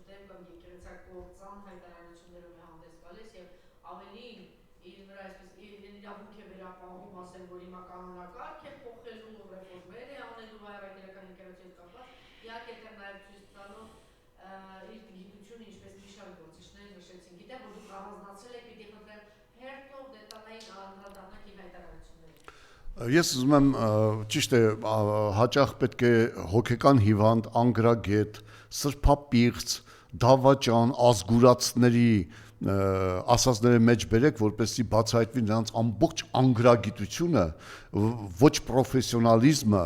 դեմ կամ եկեղեցակողցան հայտարարություններով է հանդես գալիս եւ ավելին իր վրա այսպես իրավունք է վերապահում, ասեմ, որ հիմա կանոնակարգ է փոխելու, ռեֆորմեր է անելու հայրենական եկեղեցի հետ կապված, իհարկե դա նաեւ ցույց տալով իր գիտությունը ինչպես մի շարք գործիչներ նշեցին, գիտեմ, որ դուք առանձնացել եք, պիտի խնդրեմ հերթով դետալային անդրադառնաք իր հայտարարություններին։ Ես ուզում եմ ճիշտ է հաճախ պետք է հոգեկան հիվանդ, անգրագետ, սրբապիղծ, դավաճան, ազգուրացների ասածների մեջ բերեք, որպեսզի բացահայտվի նրանց ամբողջ անգրագիտությունը, ոչ պրոֆեսիոնալիզմը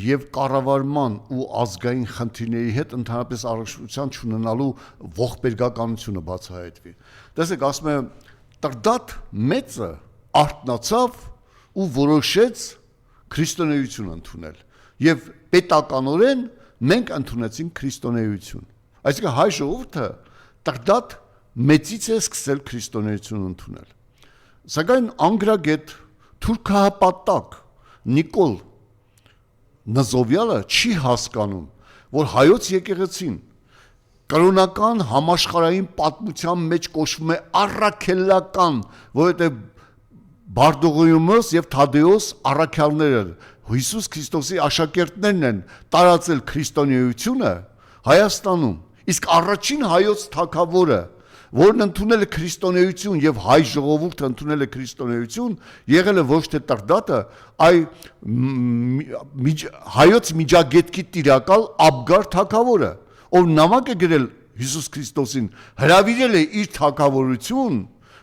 եւ կառավարման ու ազգային խնդիրների հետ ընդհանրապես առնչություն չունենալու ողբերգականությունը բացահայտվի։ Տեսեք, ասում եմ, Տրդատ մեծը արթնացավ ու որոշեց քրիստոնեություն ընդունել եւ պետականորեն մենք ընդունեցինք քրիստոնեություն։ Այսինքն հայ ժողովուրդը Տրդատ մեծից է սկսել քրիստոնեություն ընդունել։ Սակայն անգրագետ թուրքահապատակ Նիկոլ Նզովյալը չի հասկանում, որ հայոց եկեղեցին կրոնական համաշխարհային պատմության մեջ կոչվում է առաքելական, որովհետև Բարդողոյոմոս եւ Թադեոս առաքյալները Հիսուս Քրիստոսի աշակերտներն են տարածել քրիստոնեությունը Հայաստանում, իսկ առաջին հայոց թագավորը, որն ընդունել է քրիստոնեություն եւ հայ ժողովուրդը ընդունել է քրիստոնեություն, եղել է ոչ թե Տրդատը, այլ հայոց միջագետքի տիրակալ Աբգար թագավորը, ով նամակ է գրել Հիսուս Քրիստոսին, հրավիրել է իր թագավորություն,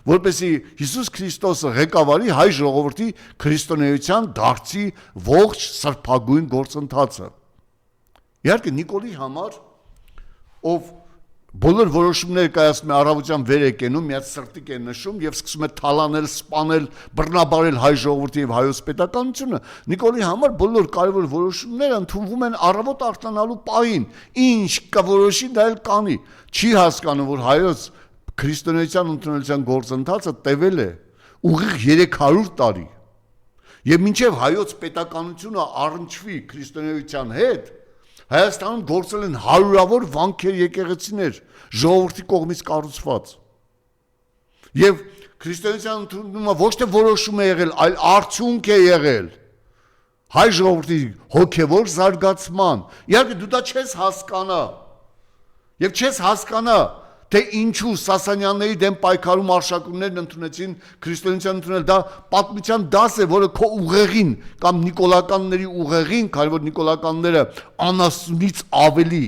որպեսզի Հիսուս Քրիստոսը ղեկավարի հայ ժողովրդի քրիստոնեության դարձի ողջ սրբագույն գործընթացը։ Իհարկե Նիկոլի համար, ով բոլոր որոշումները կայացնում է առավոտյան վեր է կենում, միած սրտիկ է նշում եւ սկսում է թալանել, սպանել, բռնաբարել հայ ժողովրդի եւ հայոց պետականությունը, Նիկոլի համար բոլոր կարևոր որոշումները ընդունվում են առավոտ արտանալու պահին, ինչ կորոշի դա էլ կանի, չի հասկանում, որ հայոց քրիստոնեության ընդունելության գործընթացը տևել է ուղիղ 300 տարի եւ մինչեւ հայոց պետականությունը առնչվի քրիստոնեության հետ Հայաստանում գործել են հարյուրավոր վանքեր եկեղեցիներ ժողովրդի կողմից կառուցված եւ քրիստոնեության ընդունումը ոչ թե որոշում է եղել, այլ արդյունք է եղել հայ ժողովրդի հոգեվոր զարգացման իհարկե դու դա չես հասկանա եւ չես հասկանա թե ինչու Սասանյանների դեմ պայքարում արշակուններն ընդունեցին քրիստոնեության ընդունել, դա պատմության դաս է, որը քո ուղեղին կամ նիկոլականների ուղեղին, քանի որ նիկոլականները անասունից ավելի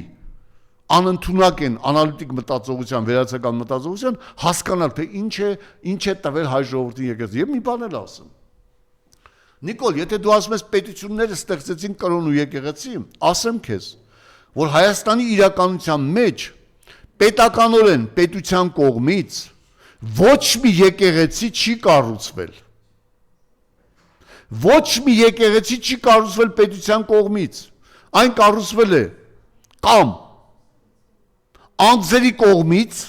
անընդունակ են անալիտիկ մտածողության, վերացական մտածողության, հասկանալ թե ինչ է տվել հայ ժողովրդին եկեղեցին։ Եվ մի բան էլ ասեմ։ Նիկոլ, եթե դու ասում ես պետությունները ստեղծեցին կրոն ու եկեղեցի, ասեմ քեզ, որ Հայաստանի իրականության մեջ պետականորեն պետության կողմից ոչ մի եկեղեցի չի կառուցվել։ Ոչ մի եկեղեցի չի կառուցվել պետության կողմից։ Այն կառուցվել է կամ անձերի կողմից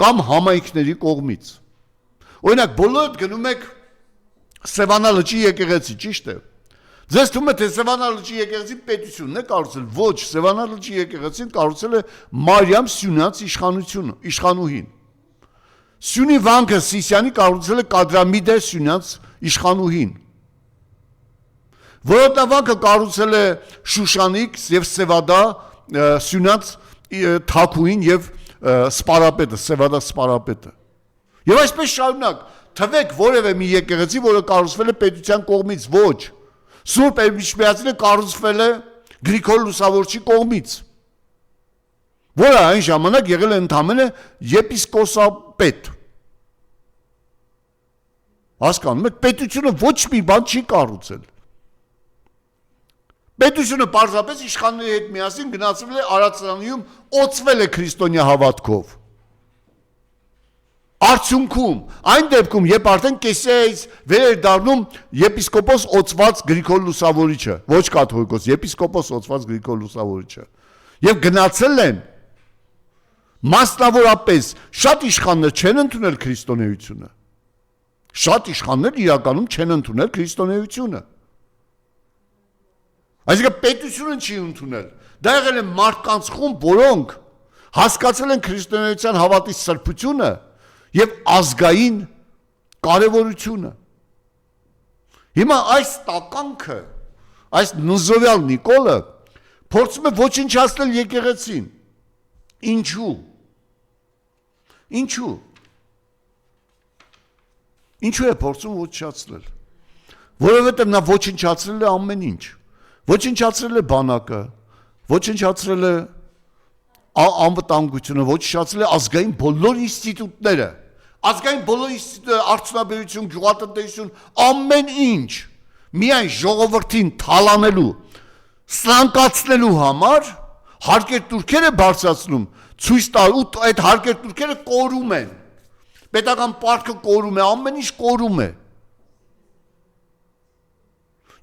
կամ համայնքների կողմից։ Օրինակ, բոլորդ գնում եք Սևանա լճի եկեղեցի, ճիշտ է։ Ձեզ թվում է թե Սևանա լճի եկեղեցին պետությունն է կառուցել, ոչ, Սևանա լճի եկեղեցին կառուցել է Մարիամ Սյունյաց իշխանուհին։ Սյունի վանքը Սիսյանի կառուցել է Կադրամիդե Սյունյաց իշխանուհին։ Որոտավանքը կառուցել է Շուշանիկ եւ Սևադա Սյունյաց թագուհին եւ սպարապետը, Սևադա սպարապետը։ Եվ այսպես շարունակ, թվեք որևէ մի եկեղեցի, որը կառուցվել է պետության կողմից, ոչ։ Սուրբ Էրմիշմեացինը կառուցվել է Գրիգոր Լուսավորչի կողմից, որը այն ժամանակ եղել է ընդամենը եպիսկոպոսապետ։ Հասկանում եք, պետությունը ոչ մի բան չի կառուցել։ Պետությունը պարզապես իշխանների հետ միասին գնացվել է Արացանիում, օծվել է քրիստոնյա հավատքով։ Արդյունքում, այն դեպքում, երբ արդեն կեսիայից վեր էր դառնում եպիսկոպոս օծված Գրիգոր Լուսավորիչը, ոչ կաթողիկոս, եպիսկոպոս օծված Գրիգոր Լուսավորիչը, եւ գնացել են մասնավորապես շատ իշխաններ չեն ընդունել քրիստոնեությունը։ Շատ իշխաններ իրականում չեն ընդունել քրիստոնեությունը։ Այսինքն պետությունը չի ընդունել։ Դա եղել է մարդկանց խումբ, որոնք Հասկացել են քրիստոնեության հավատի սրբությունը եւ ազգային կարևորությունը։ Հիմա այս տականքը, այս նզովյալ Նիկոլը փորձում է ոչնչացնել եկեղեցին։ Ինչու՞։ Ինչու է փորձում ոչնչացնել։ Որովհետև նա ոչնչացրել է ամեն ինչ։ Ոչնչացրել է բանակը, ոչնչացրել է անվտանգությունը, ոչնչացրել է ազգային բոլոր ինստիտուտները, ազգային բոլոր ինստիտուտները, արդյունաբերություն, գյուղատնտեսություն, ամեն ինչ, միայն ժողովրդին թալանելու, սլանկացնելու համար հարկեր տուրքերը բարձրացնում, ցույց տալ ու այդ հարկեր տուրքերը կորում են։ Պետական պարտքը կորում է, ամեն ինչ կորում է։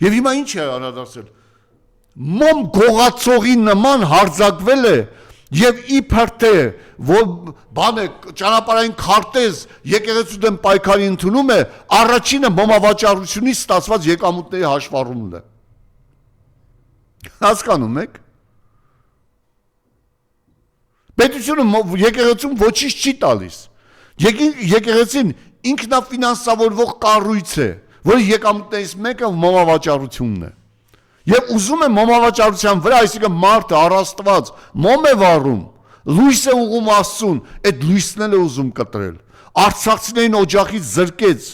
Եվ հիմա ինչ է անդրադարձել։ Մոմ գողացողի նման հարձակվել է եւ իբր թե բանը ճանապարհային քարտեզ եկեղեցու դեմ պայքարի ընդունում է, առաջինը մոմավաճառությունից ստացված եկամուտների հաշվառումն է։ Հասկանում եք։ Պետությունը եկեղեցուն ոչինչ չի տալիս։ Եկեղեցին ինքնաֆինանսավորվող կառույց է, որի եկամուտներից մեկը մոմավաճառությունն է։ Եվ ուզում է մոմավաճառության վրա, այսինքն մարդը առաստված մոմ է վառում, լույս է ուղում Աստծուն, այդ լույսն էլ է ուզում կտրել։ Արցախցիներին օջախից զրկեց,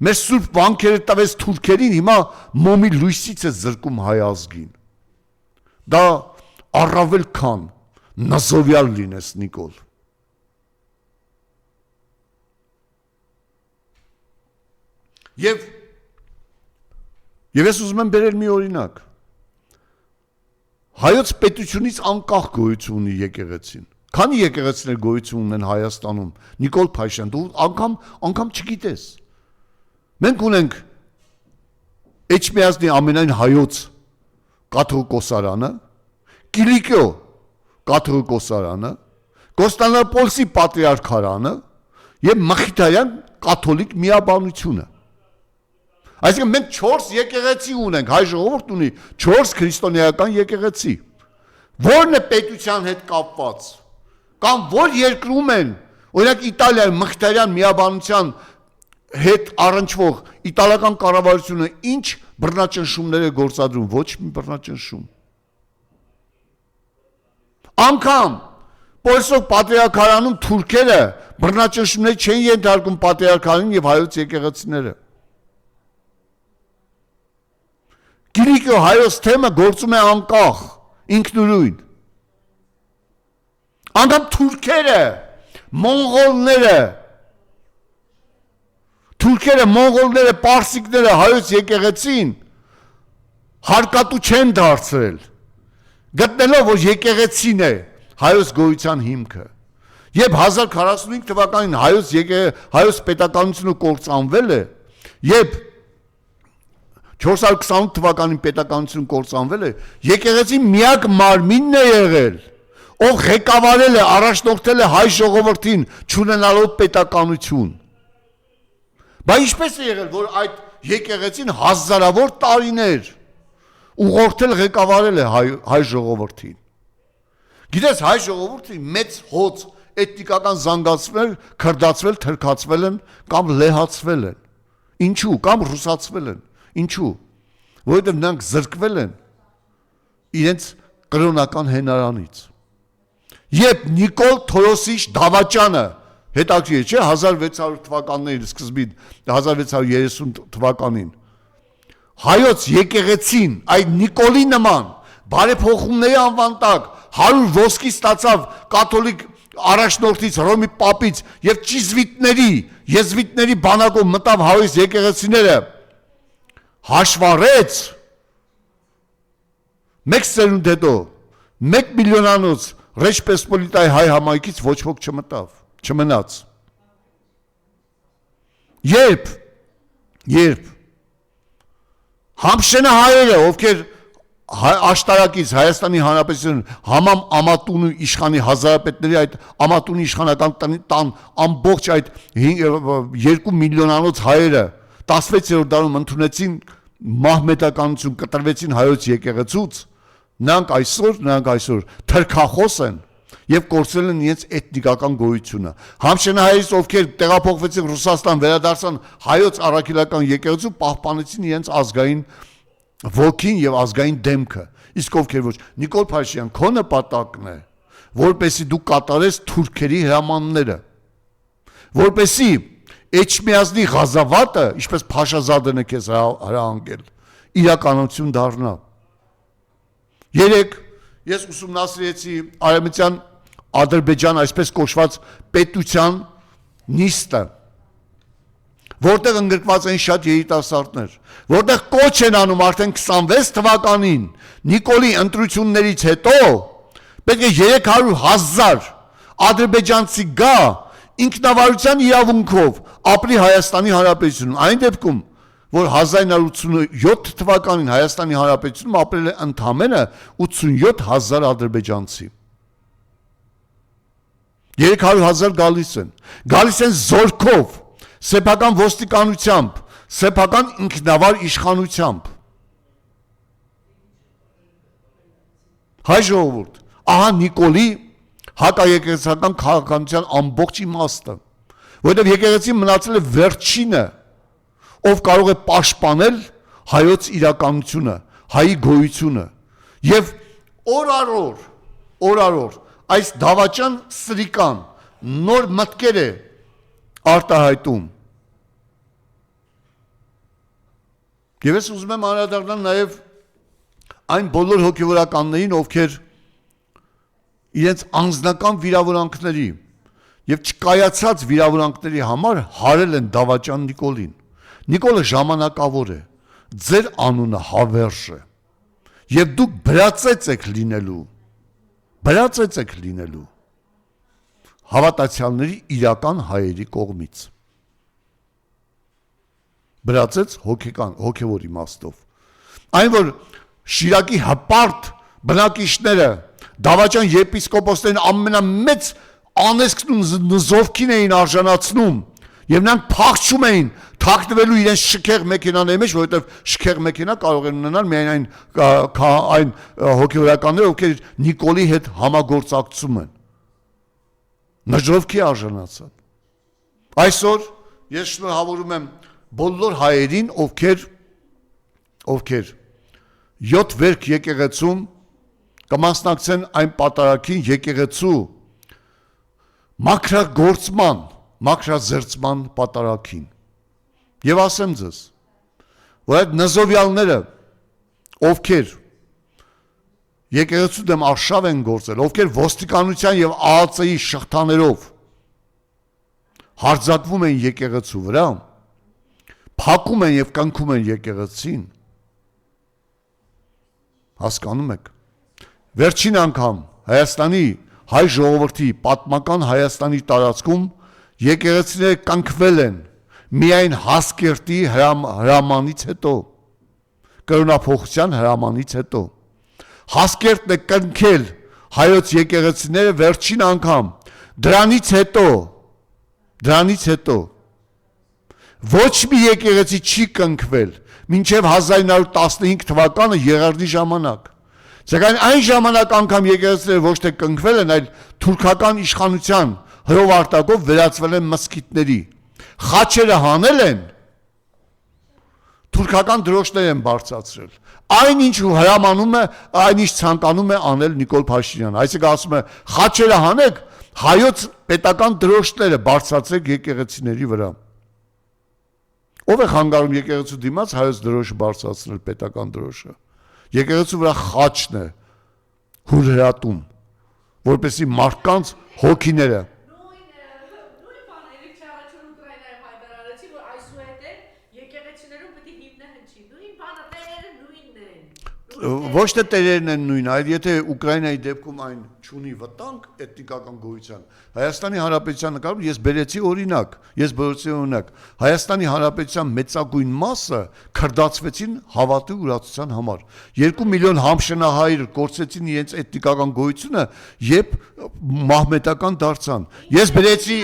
մեր սուրբ վանքերը տվեց թուրքերին, հիմա մոմի լույսից է զրկում հայ ազգին։ Դա առավել քան նզովյալ լինես Նիկոլ։ Եվ ես ուզում եմ բերել մի օրինակ։ Հայոց պետությունից անկախ գոյություն ունի եկեղեցին։ Քանի եկեղեցիներ գոյություն ունեն Հայաստանում, Նիկոլ Փաշյան, դու անգամ չգիտես։ Մենք ունենք Էջմիածնի ամենայն հայոց կաթողիկոսարանը, Կիլիկիո կաթողիկոսարանը, Կոստանդնուպոլսի պատրիարքարանը եւ Մխիթարյան կաթոլիկ միաբանությունը։ Այսինքն մենք 4 եկեղեցի ունենք, հայ ժողովուրդ ունի 4 քրիստոնեական եկեղեցի։ Որն է պետության հետ կապված։ Կամ որ երկրում են, օրինակ Իտալիայում Մխիթարյան միաբանության հետ առնչվող իտալական կառավարությունը ինչ բռնաճնշումներ է գործադրում, ոչ մի բռնաճնշում։ Անգամ Պոլսով պատրիարքարանում թուրքերը բռնաճնշումներ չեն ենթարկում պատրիարքարին եւ հայոց եկեղեցիները։ Կիլիկիո հայոց թեմը գործում է անկախ, ինքնուրույն։ Անգամ թուրքերը, մոնղոլները, պարսիկները հայոց եկեղեցին հարկատու չեն դարձրել, գտնելով, որ եկեղեցին է հայոց գոյության հիմքը։ Երբ 1045 թվականին հայոց պետականությունը կործանվել է, երբ 428 թվականին պետականություն կործանվել է, եկեղեցի միակ մարմինն է եղել, ով ղեկավարել է, առաջնորդել է հայ ժողովրդին, չունենալով պետականություն։ Բա ինչպես է եղել, որ այդ եկեղեցին հազարավոր տարիներ ուղղորդել ղեկավարել է հայ ժողովրդին։ Գիտես, հայ ժողովրդի մեծ հոծ էթնիկական զանգացումներ քրդացվել, թրքացվել են կամ լեհացվել են։ Ինչու, կամ ռուսացվել են։ Ինչու, որովհետև նրանք զրկվել են իրենց կրոնական հենարանից։ Երբ Նիկոլ Թորոսիչ Դավաճանը, հետաքրքիր է, չէ, 1600 թվականների սկզբին, 1630 թվականին, հայոց եկեղեցին այդ Նիկոլի նման բարեփոխումների անվան տակ 100 ոսկի ստացավ կաթոլիկ առաջնորդից, Հռոմի պապից եւ եզվիտների բանակով մտավ հայոց եկեղեցիները, հաշվառեց մեկ սերունդ հետո 1 միլիոնանոց Ռեջ Պեսպոլիտայի հայ համայնքից ոչ ոք չմնաց։ Երբ Համշենահայերը, ովքեր աշտարակից Հայաստանի Հանրապետություն Համամ Ամատունու իշխանի հազարապետների այդ Ամատունի իշխանական տան ամբողջ այդ 2 միլիոնանոց հայերը 16-րդ դարում ընդունեցին մահմեդականություն, կտրվեցին հայոց եկեղեցուց, նրանք այսօր թրքախոս են եւ կորցրել են իրենց էթնիկական գոյությունը։ Համշենահայերից, ովքեր տեղափոխվեցին Ռուսաստան, վերադարձան հայոց առաքելական եկեղեցու, պահպանեցին իրենց ազգային ոգին եւ ազգային դեմքը։ Իսկ ովքեր ոչ։ Նիկոլ Փաշինյան, քո նպատակն է, որպեսզի դու կատարես թուրքերի հրամանները, որպեսզի Էջմիածնի Ղազավատը, ինչպես Փաշազադեն է քեզ հրահանգել, իրականություն դառնա։ Երեք ես ուսումնասիրեցի արևմտյան Ադրբեջան այսպես կոչված պետության նիստը, որտեղ ընդգրկված են շատ երիտասարդներ, որտեղ կոչ են անում արդեն 26 թվականին Նիկոլի ընտրություններից հետո պետք է 300,000 ադրբեջանցի գա ինքնավարության իրավունքով ապրի Հայաստանի Հանրապետությունում, այն դեպքում, որ 1987 թվականին Հայաստանի Հանրապետությունում ապրել է ընդամենը 87,000 ադրբեջանցի։ 300,000 գալիս են զորքով, սեփական ոստիկանությամբ, սեփական ինքնավար իշխանությամբ։ Հայ ժողովուրդ, ահա Նիկոլի հակաեկեղեցական քաղաքականության ամբողջ իմաստը, որովհետև եկեղեցին մնացել է վերջինը, ով կարող է պաշտպանել հայոց իրականությունը, հայի գոյությունը եւ օր-առօր այս դավաճան սրիկան նոր մտքեր է արտահայտում։ Եվ ես ուզում եմ անդրադառնալ նաև այն բոլոր հոգևորականներին, ովքեր իրենց անձնական վիրավորանքների եւ չկայացած վիրավորանքների համար հարել են դավաճան Նիկոլին։ Նիկոլը ժամանակավոր է, ձեր անունը հավերժ է, եւ դուք բրացեց եք լինելու հավատացյալների իրական հայերի կողմից։ Բրացեց հոգևոր իմաստով։ Այն որ Շիրակի հպարտ բնակիչները դավաճան եպիսկոպոսներին ամենամեծ անեծքն ու նզովքին էին արժանացնում եւ նրանք փախչում էին թաքնվելու իրենց շքեղ մեքենաների մեջ, որովհետեւ շքեղ մեքենա կարող են ունենալ միայն այն հոգևորականները, ովքեր Նիկոլի հետ համագործակցում են։ Նժովքի արժանացան։ Այսօր ես շնորհավորում եմ բոլոր հայերին, ովքեր 7 վերք եկեղեցում կմասնակցեն այն պատարագին եկեղեցու մաքրազերծման պատարագին։ Եվ ասեմ ձեզ, որ այդ նզովյալները, ովքեր եկեղեցու դեմ արշավ են գործել, ովքեր ոստիկանության եւ ԱԱԾ-ի շղթաներով հարձակվում են եկեղեցու վրա, փակում են եւ կնքում են եկեղեցին, հասկանում եք։ Վերջին անգամ Հայաստանի հայ ժողովրդի պատմական Հայաստանի տարածքում եկեղեցիները կնքվել են միայն Հասկերտի հրամանից հետո, կրոնափոխության հրամանից հետո։ Հասկերտն է կնքել հայոց եկեղեցիները վերջին անգամ, դրանից հետո ոչ մի եկեղեցի չի կնքվել մինչև 1915 թվականը Եղարդի ժամանակ։ Սակայն այն ժամանակ անգամ եկեղեցիները ոչ թե կնքվել են, այլ թուրքական իշխանության հրովարտակով վերածվել են մզկիթների։ Խաչերը հանել են, թուրքական դրոշներ են բարձրացրել։ Այնինչ հրամանում է, այնինչ ցանկանում է անել Նիկոլ Փաշինյանը։ Այսինքն ասում է, խաչերը հանեք, հայոց պետական դրոշները բարձրացրեք եկեղեցիների վրա։ Ով է խանգարում եկեղեցու դիմաց հայոց դրոշը բարձրացնել, պետական դրոշը։ Եկեղեցու վրա խաչն է հուրհրատում, որպեսզի մարդկանց հոգիները ոչ թե տերերն են նույն, այլ եթե Ուկրաինայի դեպքում այն չունի վտանգ էթնիկական գոյության, Հայաստանի Հանրապետության նկատմամբ ես բերեցի օրինակ, Հայաստանի Հանրապետության մեծագույն մասը քրդացվեցին հավատի ուրացության համար։ 2 միլիոն համշենահայեր կորցրեցին իրենց էթնիկական գոյությունը, երբ մահմեդական դարձան։ Ես բերեցի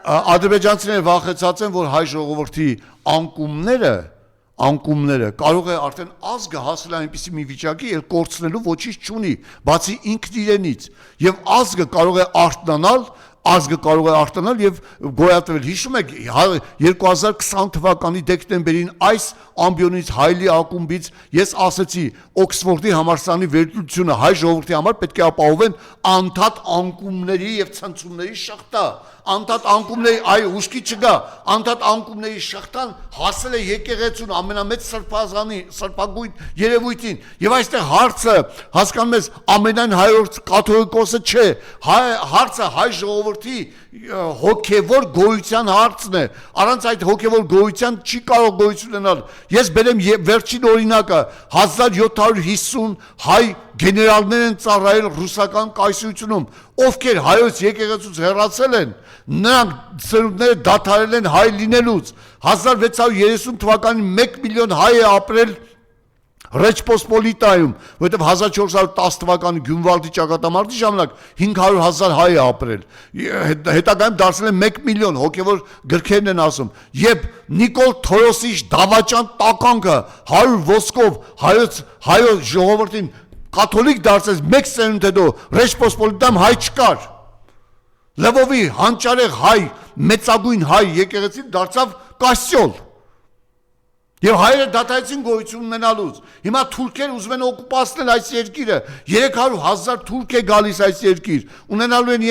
ադրբեջանցիները վախեցած են, որ հայ ժողովրդի անկումները անկումները, կարող է արդեն ազգը հասնել այնպիսի մի վիճակի, երբ կորցնելու ոչինչ չունի, բացի ինքն իրենից, եւ ազգը կարող է արթնանալ եւ գոյատևել։ Հիշում եք 2020 թվականի դեկտեմբերին այս ամբիոնից հայլի ակումբից ես ասեցի Օքսֆորդի համալսարանի վերլուծությունը հայ ժողովրդի համար պետք է ապահովեն անդադ անկումների եւ ցնցումների շղթա, անդադ անկումների այ ուշքի չգա, անդադ անկումների շղթան հասել է եկեղեցուն ամենամեծ սրբագույն երևույթին եւ այստեղ հարցը հասկանում ես ամենայն հայոց կաթողիկոսը չէ, հարցը հայ ժողովրդի հոգևոր գոյության հարցն է, առանց այդ հոգևոր գոյության չի կարող գոյություն ունենալ։ Ես բերեմ վերջին օրինակը 1750 հայ գեներալներ են ծառայել ռուսական կայսրությունում, ովքեր հայոց եկեղեցուց հեռացել են, նրանք ծերունդները դադարել են հայ լինելուց։ 1630 թվականին 1 միլիոն հայ է ապրել Ռեջպոսպոլիտայում, որովհետև 1410 թվականի Գյունվալդի ճակատամարտի ժամանակ 500,000 հայ է ապրել, հետագայում դարձել է 1 միլիոն, հոգևոր գրքերն են ասում, երբ Նիկոլ Թորոսիչ դավաճան տականքը 100 ոսկով հայոց ժողովրդին կաթոլիկ դարձեց, մեկ սերունդ հետո Ռեջպոսպոլիտայում հայ չկար, Լվովի հանճարեղ հայ, մեծագույն հայ եկեղեցին դարձավ կասյոլ, եւ հայերը դադարեցին գոյություն ունենալուց։ Հիմա թուրքեր ուզում են օկուպացնել այս երկիրը, 300,000 թուրք է գալիս այս երկիր, ունենալու են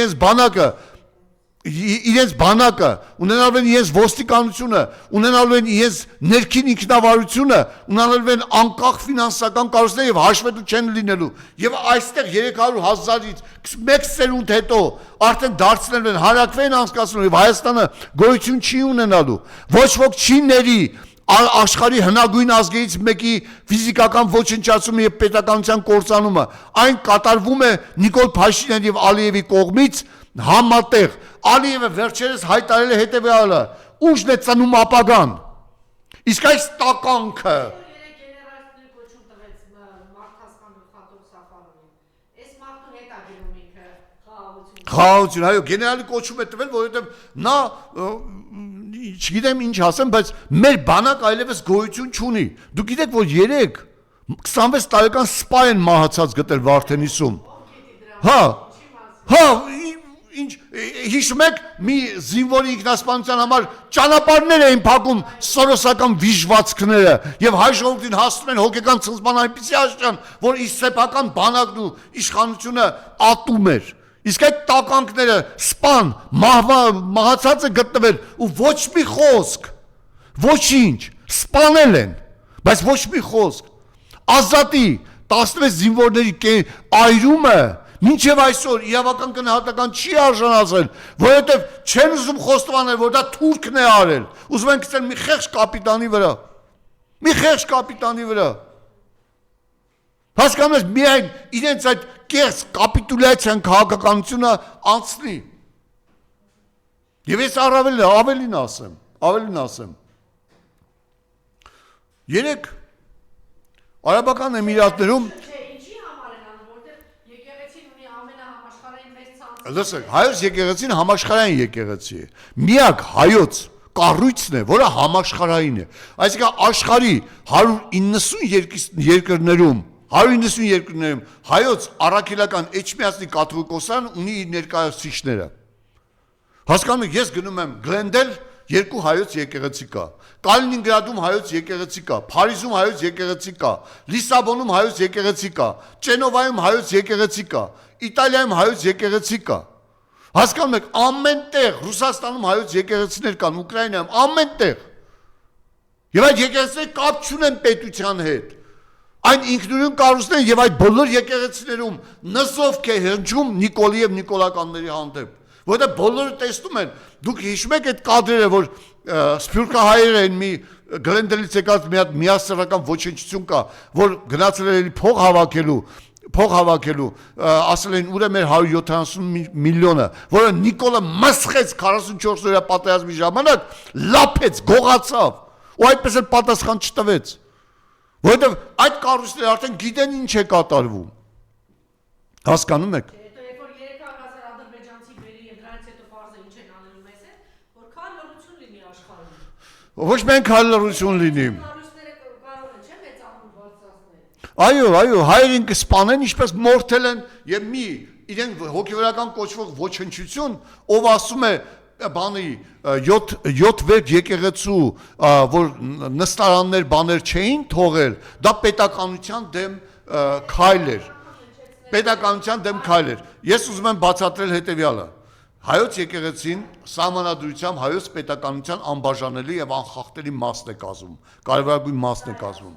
իրենց բանակը, ունենալու են իրենց ոստիկանությունը, ունենալու են իրենց ներքին ինքնավարությունը, ունենալու են անկախ ֆինանսական կառույցներ եւ հաշվետու չեն լինելու։ Եվ այստեղ 300,000-ից մեկ սերունդ հետո արդեն դարձնել են հարակվեն անցկացնում եւ Հայաստանը գոյություն չի ունենալու։ Ոչ ոք չի ների աշխարհի հնագույն ազգերից մեկի ֆիզիկական ոչնչացումը եւ պետականության կործանումը, այն կատարվում է Նիկոլ Փաշինյան եւ Ալիևի կողմից համատեղ։ Ալիևը վերջերս հայտարարել է հետեւյալը. ուժն է ծնում ապագան։ Իսկ այս տականքը խաղաղություն, այո, գեներալի կոչում է տվել, որովհետև նա չգիտեմ ինչ ասեմ, բայց մեր բանակ այլևս գոյություն չունի։ Դուք գիտեք, որ 26 տարեկան սպա են մահացած գտել Վարդենիսում։ Ինչ հիշում եք, մի զինվորի ինքնասպանության համար ճանապարհներ էին փակում սորոսական վիժվածքները եւ հայ ժողովրդին հասնում են հոգեկան ցնցման այնպիսի աշխան, որ իսկ սեփական բանակն ու իշխանությունը ատում էր։ Իսկ այդ տականքները սպան, մահացած է գտնվել ու ոչ մի խոսք, ոչինչ, սպանել են, բայց ոչ մի խոսք։ Ազատի 16 զինվորների այրումը մինչև այսօր իրավական գնահատական չի արժանացել, որովհետև չեն ուզում խոստովանել, որ դա թուրքն է արել, ուզում են գցել մի խեղճ կապիտանի վրա, հասկանում ես, միայն իրենց այդ կեղծ կապիտուլյացիան քաղաքականությունը անցնի։ Եվ ես ավելին ասեմ, երեք Արաբական Էմիրատներում Լսեք, հայոց եկեղեցին համաշխարհային եկեղեցի է, միակ հայոց կառույցն է, որը համաշխարհային է, այսինքն աշխարհի 190 երկրներում հայոց առաքելական Էջմիածնի կաթողիկոսան ունի իր ներկայացուցիչները։ Հասկանում եք, ես գնում եմ Գլենդել, 2 հայոց եկեղեցի կա, Կալինինգրադում հայոց եկեղեցի կա, Փարիզում հայոց եկեղեցի կա, Լիսաբոնում հայոց եկեղեցի կա, Ճենովայում հայոց եկեղեցի կա, Իտալիայում հայոց եկեղեցի կա։ Հասկանում եք, ամեն տեղ, Ռուսաստանում հայոց եկեղեցիներ կան, Ուկրաինայում, ամեն տեղ։ Եվ այդ եկեղեցիները կապ չունեն պետության հետ։ Այն ինքնուրույն կառույցներ եւ այդ բոլոր եկեղեցիներում նսովք է հնչում Նիկոլի եւ նիկոլականների հանդեպ, որտեղ բոլորը տեսնում են, դուք հիշում եք այդ կադրերը, որ սփյուռքահայերը են մի Գլենդելից եկած մի հատ միասեռական ոչնչություն կա, որ գնացել են փող հավաքելու, ասել են ուր է մեր 170 միլիոնը, որը Նիկոլը մսխեց 44 օրյա պատերազմի ժամանակ, լափեց, գողացավ, ու այդպես էլ պատասխան չտվեց։ Որովհետև այդ կառույցները արդեն գիտեն ինչ է կատարվում։ Հասկանում եք։ Հետո երբ որ 300,000 ադրբեջանցի բերի եւ դրանից հետո ֆարզը ինչ են անելու մեզ հետ, որ քան լռություն լինի աշխարհում։ Ոչ միայն քան լռություն լինի։ Կառույցները Այո, հայերին կսպանեն, ինչպես մորթել են եւ մի իրեն հոգեվորական կոչվող ոչնչություն, ով ասում է բանի 7 վեր եկեղեցու, որ նստարաններ բաներ չէին թողել, դա պետականության դեմ քայլ էր։ Պետականության դեմ քայլ էր։ Ես ուզում եմ բացատրել հետեւյալը։ Հայոց եկեղեցին սահմանադրությամբ հայոց պետականության անբաժանելի եւ անխախտելի մասն է կազմում, կարևորագույն մասն է կազմում։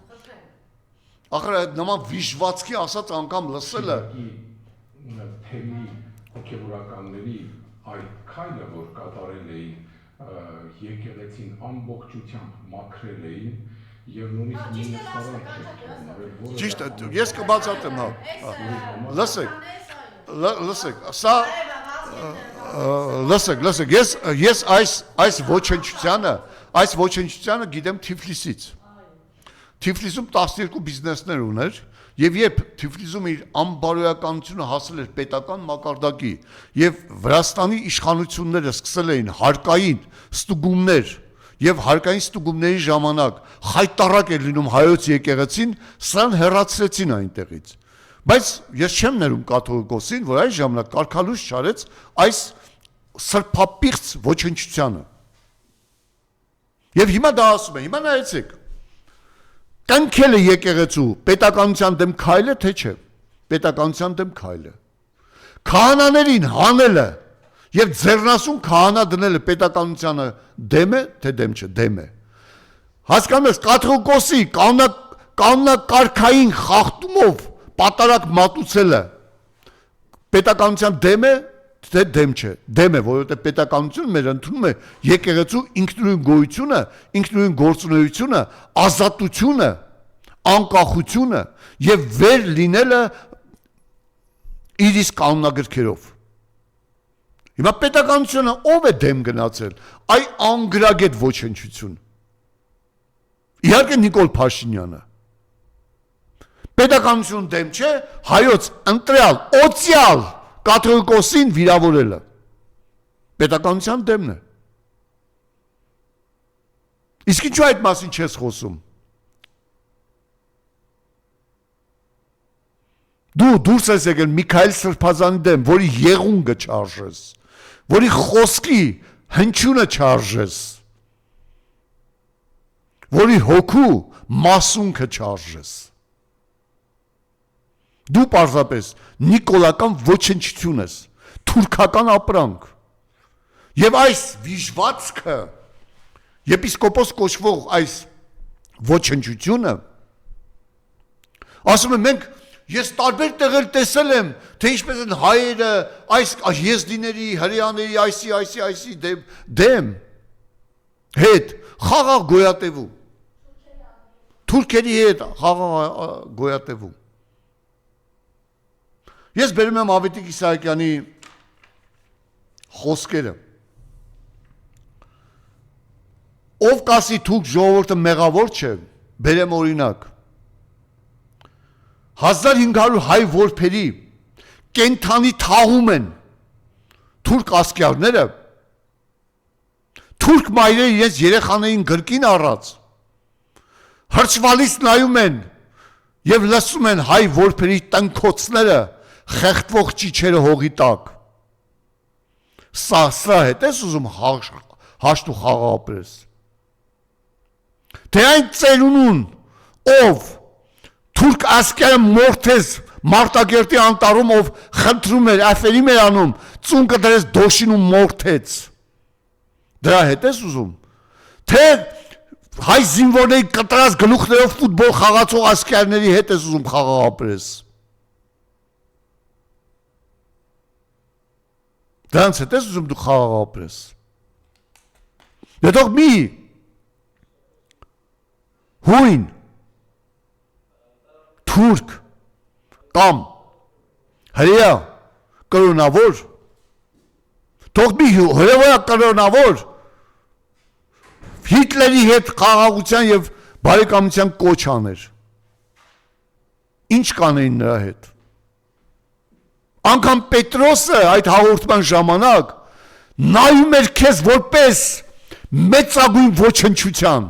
Ախր այդ նման վիժվածքի ասած անգամ լսելը թեմի հոգևորականների այդ քայլը, որ կատարել էին եկեղեցին ամբողջությամբ մաքրել էին եւ նույնիսկ մի նստարան ճիշտ է, ես կբացատրեմ, հա։ Լսեք, սա լսեք, ես այս ոչնչությանը գիտեմ Թիֆլիսից։ Թիֆլիսում 12 բիզնեսներ ուներ եւ երբ Թիֆլիսում իր անբարոյականությունը հասել էր պետական մակարդակի եւ Վրաստանի իշխանությունները սկսել էին հարկային ստուգումներ եւ հարկային ստուգումների ժամանակ խայտարակ էր լինում հայոց եկեղեցին, սրան հեռացրեցին այնտեղից։ Բայց ես չեմ ներում կաթողիկոսին, որ այս ժամանակ կարգալույս չարեց այս սրբապիղծ ոչնչությանը։ Եվ հիմա դա ասում է, հիմա նայեցեք։ Կնքել է եկեղեցու պետականության դեմ քայլը, թե չէ։ Պետականության դեմ քայլը։ Քահանաներին հանելը եւ ձեռնասուն քահանա դնելը պետականությանը դեմ է, թե դեմ չէ, դեմ է։ Հասկանում ես, կաթողիկոսի կանոնակարգային խախտումով պատարակ մատուցելը պետականության դեմ է, թե դեմ չէ, դեմ է, որովհետև պետականությունը մեր ընդունում է եկեղեցու ինքնուրույն գոյությունը, ինքնուրույն գործունեությունը, ազատությունը, անկախությունը եւ վեր լինելը իր իսկ կանոնագրքերով։ Հիմա պետականությունը ով է դեմ գնացել, այ անգրագետ ոչնչություն։ Իհարկե Նիկոլ Փաշինյանը։ Պետականություն դեմ չէ, հայոց ընտրյալ, օծյալ կաթողիկոսին վիրավորելը պետականության դեմն է։ Իսկ ինչու այդ մասին չես խոսում։ Դու դուրս ես եկել Միքայել Սրբազանի դեմ, որի եղունգը չարժես, որի խոսքի հնչյունը չարժես, որի հոգու մասունքը չարժես։ Դու պարզապես նիկոլական ոչնչություն ես, թուրքական ապրանք։ Եվ այս վիժվածքը, եպիսկոպոս կոչվող այս ոչնչությունը, ասում եմ մենք, ես տարբեր տեղեր տեսել եմ, թե ինչպես են հայերը այս եզդիների, հրեաների, այսի դեմ, հետ, խաղաղ գոյատևում, թուրքերի հետ խաղաղ գոյատևում։ Ես բերում եմ Ավետիք Իսահակյանի խոսքերը։ Ով կասի թուրք ժողովուրդը մեղավոր չէ, բերեմ օրինակ։ 1500 հայ որբերի կենթանի թաղում են թուրք ասկյարները, թուրք մայրերը իրենց երեխաներին գրկին առած, հրճվալից նայում են և լսում են հայ որբերի տնքոցները խեղդվող ճիչերը հողի տակ։ Սա հետ ես ուզում հաշտ ու խաղ ապրես։ Թե այն ծերունուն, ով թուրք ասկերը մորթես Մարտակերտի անտառում, ով խնդրում էր, աֆերի մեր անում, ծունկը դրեց դոշին ու մորթեց։ Դրա հետ ես ուզում։ Թե հայ զինվորների կտրած գլուխներով ֆուտբոլ խաղացող ասկերների հետ ես ուզում խաղ ապրես։ Դրանց հետ ես ուզում դու խաղ ապրես։ Դետող մի հույն, թուրք կամ հրեա կրոնավոր, թող մի հրեա կրոնավոր Հիտլերի հետ խաղաղության և բարեկամության կոչ աներ։ Ինչ կանեին նրա հետ։ Անգամ Պետրոսը այդ հաղորդման ժամանակ նայում էր քեզ որպես մեծագույն ոչնչության։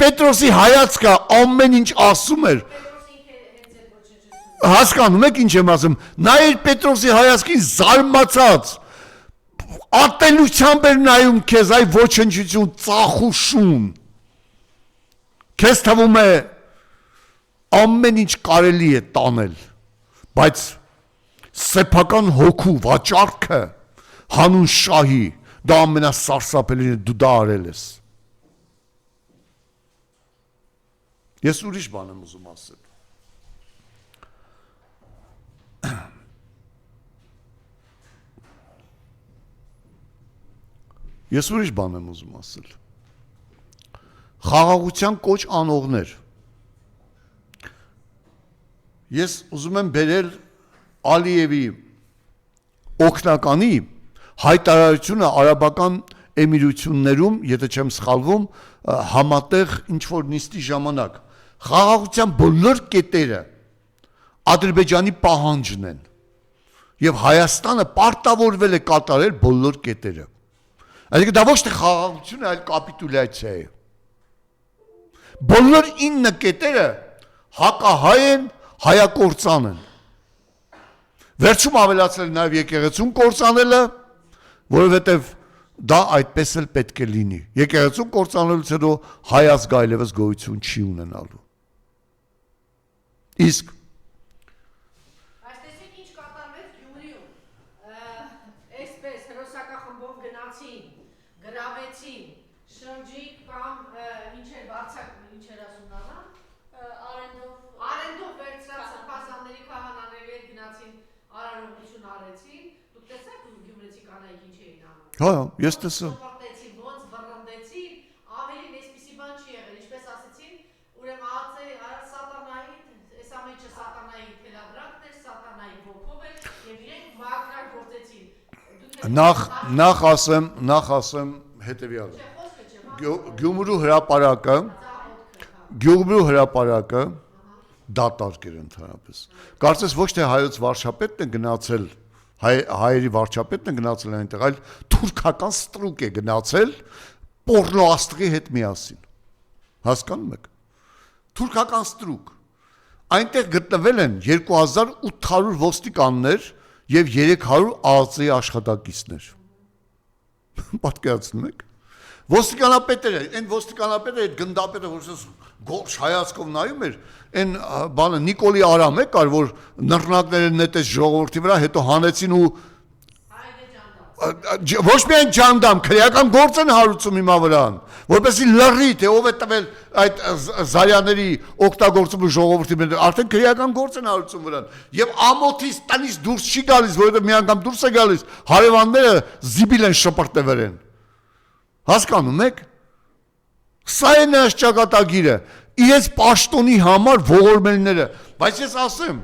Պետրոսի հայացքը ամեն ինչ ասում էր։ Հասկանում եք ինչ եմ ասում, նայր Պետրոսի հայացքին զարմացած, ատելությամբ էր նայում քեզ, այ ոչնչություն, ծախուշուն, քեզ թվում է ամեն ինչ կարելի է տանել, բայց սեփական հոգու վաճառքը հանուն շահի, դա ամենասարսափելին է, դու դա արել ես։ Ես ուրիշ բան եմ ուզում ասել։ Ես ուրիշ բան եմ ուզում ասել։ Խաղաղության կոչ անողներ։ Ես ուզում եմ բերել Ալիևի օգնականի հայտարարությունը Արաբական Էմիրություններում, եթե չեմ սխալվում, համատեղ ինչ-որ նիստի ժամանակ։ Խաղաղության բոլոր կետերը Ադրբեջանի պահանջն են։ Եվ Հայաստանը պարտավորվել է կատարել բոլոր կետերը։ Այսինքն դա ոչ թե խաղաղություն է, այլ կապիտուլյացիա է։ Բոլոր 9 կետերը հակահայ են, հայակործան են։ Վերջում ավելացել նաև եկեղեցուն կործանելը, որովհետև դա այդպես էլ պետք է լինի։ Եկեղեցուն կործանելուց հետո հայ ազգը այլևս գոյություն չի ունենալու։ Իսկ Այսպես ինչ կատարվեց Գյումրիում, այսպես հրոսակախմբով գնացին, գրավեցին, շրջիկ կամ ինչ էր վարձակ, ինչ էր ասում նավա, արենդով վերցրած սրբազանների քահանաների հետ գնացին, արարողություն արեցին, դուք տեսաք գյումրեցի կանայք ինչ էին անում։ հա, ես տեսա։ Շպրտեցին, ոնց բռնդեցին, ավելին այսպիսի բան չի եղել, ինչպես ասեցին, ուրեմն սատանայի, այս ամենը սատանայի թելադրակն էր, սատանայի ոգով էր, եւ իրենք մակրագործեցին։ Նախ ասեմ հետեւյալը։ Գյումրու հրապարակը դատարկ էր ընդհանրապես։ Կարծես ոչ թե հայոց վարչապետն է գնացել, հայերի վարչապետն է գնացել այնտեղ, այլ թուրքական ստրուկ է գնացել պորնոաստղի հետ միասին։ Հասկանում եք։ Թուրքական ստրուկ։ Այնտեղ գտնվել են 2800 ոստիկաններ եւ 300 ԱԱԾ-ի աշխատակիցներ։ Պատկերացնում եք։ Ոստիկանապետերը, այն ոստիկանապետը այդ գնդապետը, որ գորշ հայացքով նայում էր, այն բանը Նիկոլի Արամ է կար, որ նռնակները նետեց ժողովրդի վրա, հետո հանեցին ու ոչ միայն ջանդամ, քրեական գործ են հարուցում հիմա վրան, որպեսզի լռի, թե ով է տվել այդ զարյաների օգտագործումը ժողովրդի մեջ, արդեն քրեական գործ են հարուցում վրան, եւ ամոթից տնից դուրս չի գալիս, որովհետեւ մի անգամ դուրս է գալիս, հարևանները զիբիլ են շպրտեվեր են։ Հասկանում եք։ Սա է նրանց ճակատագիրը, իրենց պաշտոնի համար ողորմելները, բայց ես ասեմ,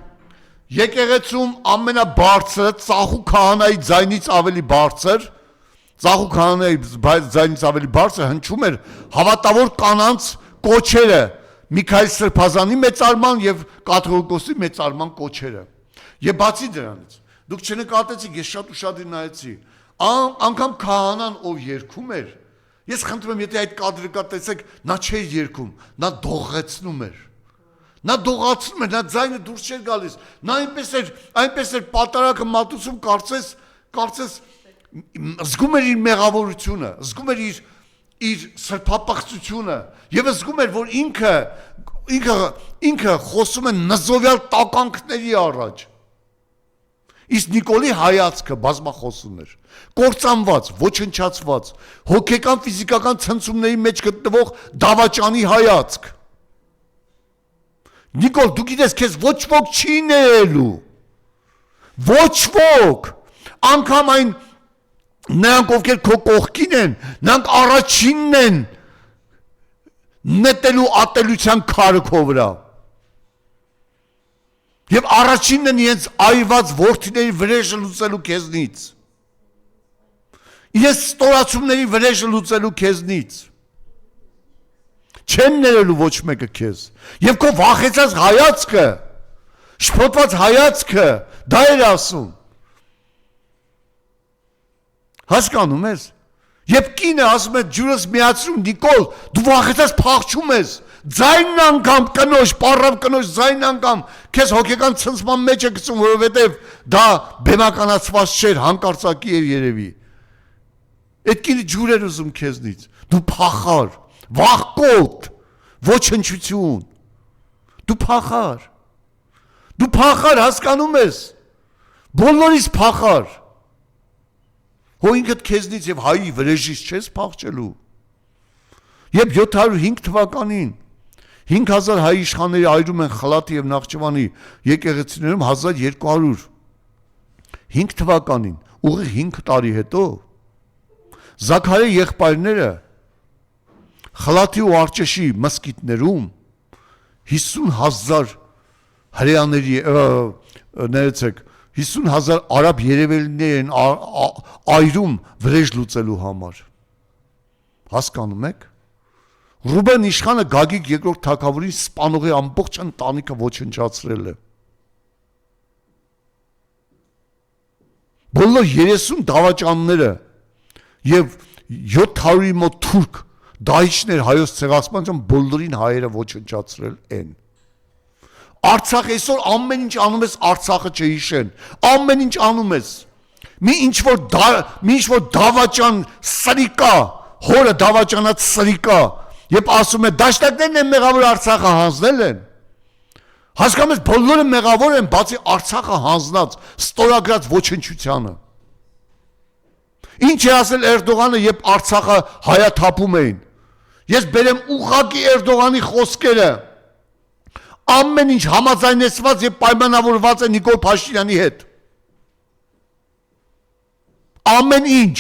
եկեղեցում ամենաբարձրը ծախու քահանայի ձայնից ավելի բարձր, ծախու քահանայի ձայնից ավելի բարձր հնչում էր հավատավոր կանանց կոչերը, Միքայել Սրբազանի մեծարման եւ կաթողիկոսի մեծարման կոչերը։ Եվ բացի դրանից, դուք չնկատեցիք, ես շատ ուշադիր նայեցի, անգամ քահանան ով երգում էր, ես խնդրում եմ, եթե այդ կադրը կտեսեք, նա չէր երգում, նա դողեցնում էր։ Նա դողացնում էր, նա ձայնը դուրս չէր գալիս։ Նա այնպես էր պատարակը մատուցում, կարծես զգում էր իր մեղավորությունը, զգում էր իր սրբապղծությունը եւ զգում էր, որ ինքը խոսում է նզովյալ տականքների առաջ։ Իսկ Նիկոլի հայացքը բազմախոսուն էր, կործանված, ոչնչացված, հոգեկան ֆիզիկական ցնցումների մեջ գտնվող դավաճանի հայացք։ Նիկոլ, դու գիտես, քեզ ոչ ոք չի ներելու, ոչ ոք, անգամ այն նրանք, ովքեր քո կողքին են, նրանք առաջինն են նետելու ատելության քարը քո վրա։ Եվ առաջինն են իրենց այրված որդիների վրեժը լուծելու քեզնից, իրենց ստորացումների վրեժը լուծելու քեզնից, չեն ներելու ոչ մեկը քեզ, և քո վախեցած հայացքը, շփոթված հայացքը, դա էր ասում, հասկանում ես, Եվ կինը ասում է ջուրս միացրում Նիկոլ, դու վախեցած փախչում ես։ Ձայնն անգամ կնոջ, պարավ կնոջ ձայնն անգամ քեզ հոգեկան ցնցման մեջ է գցում, որովհետև դա բեմականացված չէր, հանկարծակի էր երևի։ Այդ կինը ջուր էր ուզում քեզնից։ Դու փախար, վախկոտ, ոչնչություն։ Դու փախար։ Դու փախար, հասկանում ես։ Բոլորից փախար։ Հո ինքդ քեզնից եւ հայի վրեժից չես փախչելու։ Եվ 705 թվականին 5000 հայ իշխանների այրում են Խլատի եւ Նախճիվանի եկեղեցիներում 1205 թվականին, ուղիղ 5 տարի հետո Զաքարի եղբայրները Խլատի ու Արճեշի մսկիթներում 50000 հրեաների ներեցեք 50000 արաբ երևելիներ են այրում վրեժ լուծելու համար։ Հասկանում եք։ Ռուբեն իշխանը Գագիկ երկրորդ թագավորին սպանողի ամբողջ ընտանիքը ոչնչացրել է։ Բոլոր 30 դավաճանները եւ 700-ի մոտ թուրք դահիճներ հայոց ցեղասպանության բոլորին հայերը ոչնչացրել են։ Արցախ այսօր ամեն ինչ անում ես Արցախը չհիշեն։ Ամեն ինչ անում ես։ Մի ինչ որ դավաճան սրիկա, հորը դավաճանած սրիկա, եւ ասում է դաշնակներն են մեղավոր Արցախը հանձնել են։ Հասկանում ես բոլորը մեղավոր են, բացի Արցախը հանձնած ստորագրած ոչնչությանը։ Ինչ է ասել Էրդողանը, երբ Արցախը հայաթափում էին։ Ես բերեմ ուղղակի Էրդողանի խոսքերը։ Ամեն ինչ համաձայնեցված եւ պայմանավորված է Նիկոլ Փաշինյանի հետ։ Ամեն ինչ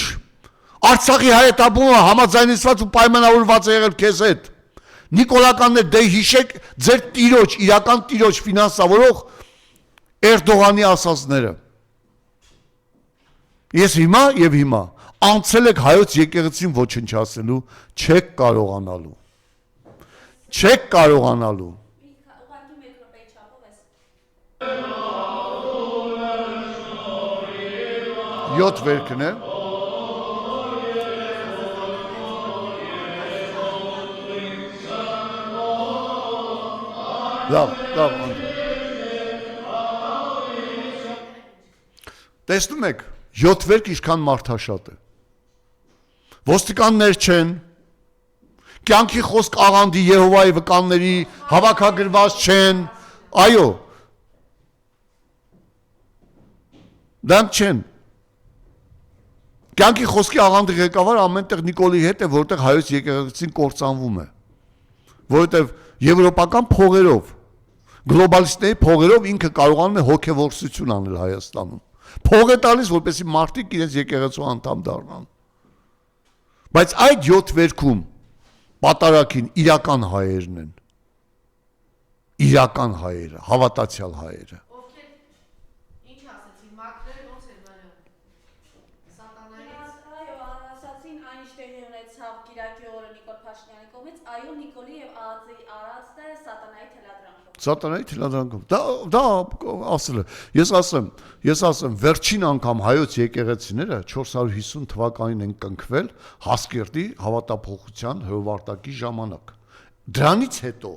Արցախի հայաթափումը համաձայնեցված ու պայմանավորված է եղել քեզ հետ։ Նիկոլականներ դե հիշեք ձեր տիրոջ, իրական տիրոջ ֆինանսավորող Էրդողանի ասածները։ Ես հիմա անցել եք հայոց եկեղեցին ոչնչացնելու, չեք կարողանալու։ Չեք կարողանալու։ 7 վերքն է։ Լավ։ Տեսնում եք, 7 վերք ինչքան մարդաշատ է։ Ոստիկաններ չեն, կյանքի խոսք աղանդի Եհովայի վկանների հավաքագրված չեն, այո, դրանք չեն։ Կյանքի խոսքի աղանդի ղեկավար ամենտեղ Նիկոլի հետ է, որտեղ հայոց եկեղեցին կործանվում է, որովհետև եվրոպական փողերով, գլոբալիստների փողերով ինքը կարողանում է հոգևորսություն անել Հայաստանում։ Փող է տալիս, որպեսզի մարդիկ իրենց եկեղեցու անդամ դառնան։ Բայց այդ 7 վերքում պատարագին իրական հայերն են։ Իրական հայերը, հավատացյալ հայերը։ Ովքեր ինչ ասեցին, մաքրել ոնց էր վարը։ Սատանայից։ Այո, ասացին այն ինչ տեղի ունեցավ Կիրակի օրը Նիկոլ Փաշինյանի կողմից, այո, Նիկոլի եւ Աղացի արածն է սատանայի թելադրանքով։ Սատանայի թելադրանքով։ Դա ասել է։ Ես ասեմ, վերջին անգամ հայոց եկեղեցիները 450 թվականին են կնքվել Հասկերտի հավատափոխության հրովարտակի ժամանակ։ Դրանից հետո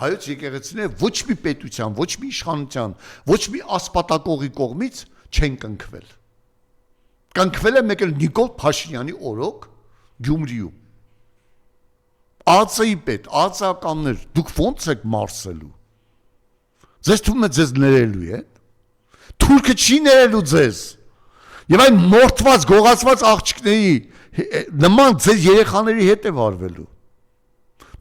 հայոց եկեղեցիները ոչ մի պետության, ոչ մի իշխանության, ոչ մի ասպատակողի կողմից չեն կնքվել։ Կնքվել է մեկ էլ Նիկոլ Փաշինյանի օրոք Գյումրիում։ Ածայի պետ, ածականներ, դուք ո՞նց եք մարսելու։ Ձեզ թվում է ձեզ ներելու է։ Թուրքը չի ներելու ձեզ։ Եվ այն մորթված, գողացված աղջիկների նման ձեր երեխաների հետ է վարվելու։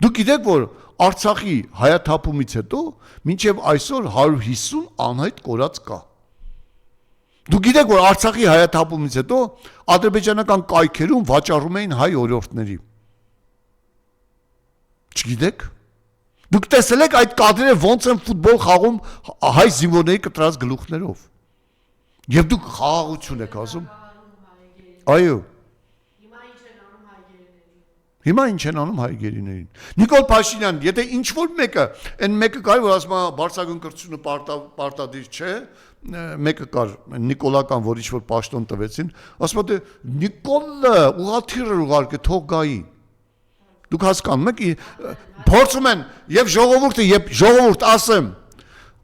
Դուք գիտեք, որ Արցախի հայաթափումից հետո մինչև այսօր 150 անհայտ կորած կա։ Դուք գիտեք, որ Արցախի հայաթափումից հետո ադրբեջանական կայքերում վաճառում էին հայ օրիորդների։ Չգիտեք։ Դուք տեսել եք այդ կադրերը ոնց են ֆուտբոլ խաղում հայ զինվորների կտրած գլուխներով։ Եվ դուք խաղաղություն եք ասում։ Այո։ Հիմա ինչ են անում հայերենին։ Հիմա ինչ են անում հայ գերիներին։ Նիկոլ Փաշինյան, եթե ինչ որ մեկը, այն մեկը կար, որ ասում է բարձրագույն կրթությունը պարտադիր չէ, մեկը կար նիկոլական, որ ինչ որ պաշտոն տվեցին, ասում է Նիկոլը ուղղաթիռը ուղարկե թող գայի։ Դուք հասկանում եք, փորձում են եւ ժողովուրդ ասեմ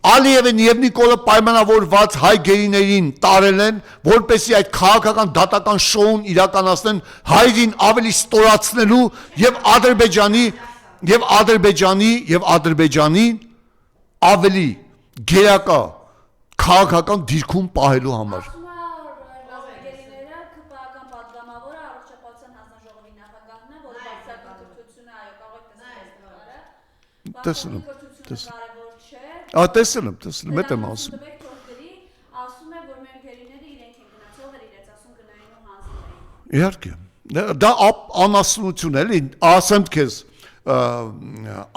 Ալիևին եւ Նիկոլը պայմանավորված հայ գերիներին տարել են, որպեսզի այդ քաղաքական դատական շոուն իրականացնեն հայրին ավելի ստորացնելու եւ Ադրբեջանի ավելի գերակա քաղաքական դիրքում պահելու համար։ Գերիները քպական պատգամավորը առողջապահության հանձնաժողովի նախագահն է, որը բացական կրթությունը այո կարող եք տեսնել։ Տեսել եմ, հետ եմ ասում։ Ասում է, որ մեր գերիները իրենք են գնացել, ով էր իրենց ասում գնային ու հանձնային։ Իհարկե։ Դա անասնություն է, էլի, ասեմ քեզ,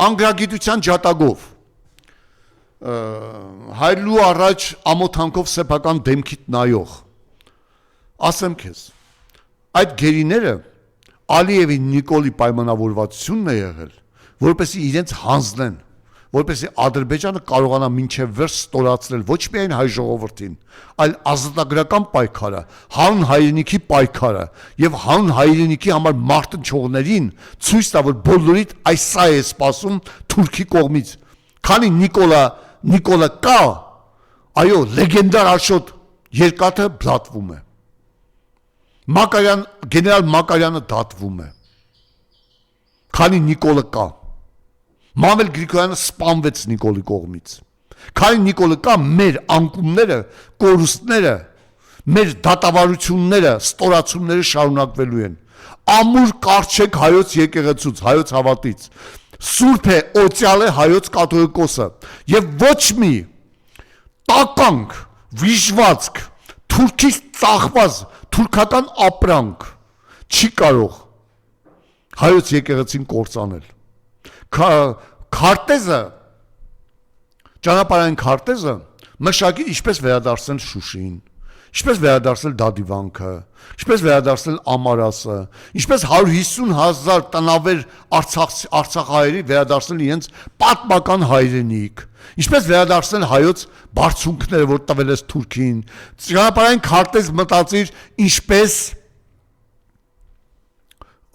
անգրագիտության ջատագով հայրլու առաջ ամոթանքով սեփական դեմքիդ նայող ասեմ քեզ այդ գերիները Ալիևի Նիկոլի պայմանավորվածությունն է եղել որպեսզի իրենց հանձնեն որպեսզի Ադրբեջանը կարողանա մինչև վերջ ստորացնել ոչ միայն հայ ժողովրդին այլ ազատագրական պայքարը հանուն հայրենիքի պայքարը եւ հանուն հայրենիքի համար մարտնչողներին ցույց տա որ բոլորիդ այսա է սպասում Թուրքի կողմից քանի Նիկոլը կա, այո, լեգենդար Աշոտ երկաթը բլատվում է։ Գեներալ Մակարյանը դատվում է։ Քանի Նիկոլը կա։ Մանվել Գրիգորյանը սպանվեց Նիկոլի կողմից։ Քանի Նիկոլը կա, մեր անկումները, կորուստները, մեր դատավարությունները, ստորացումները շարունակվելու են։ Ամուր կարճեք հայոց եկեղեցուց, հայոց հավատից։ Սուրբ է, օծյալ է հայոց կաթողիկոսը եւ ոչ մի տականք, վիժվածք, թուրքից ծախված թուրքական ապրանք չի կարող հայոց եկեղեցին կործանել։ Քարտեզը, ճանապարհային քարտեզը մշակի ինչպես վերադարձնել Շուշին, ինչպես վերադարձնել Դադիվանքը, ինչպես վերադարձնել Ամարասը, ինչպես 150,000 տնավեր Արցախահայերի վերադարձնել իրենց պատմական հայրենիք, ինչպես վերադարձնել հայոց բարձունքները, որ տվել ես Թուրքին, ճանապարհային քարտեզ մտածիր, ինչպես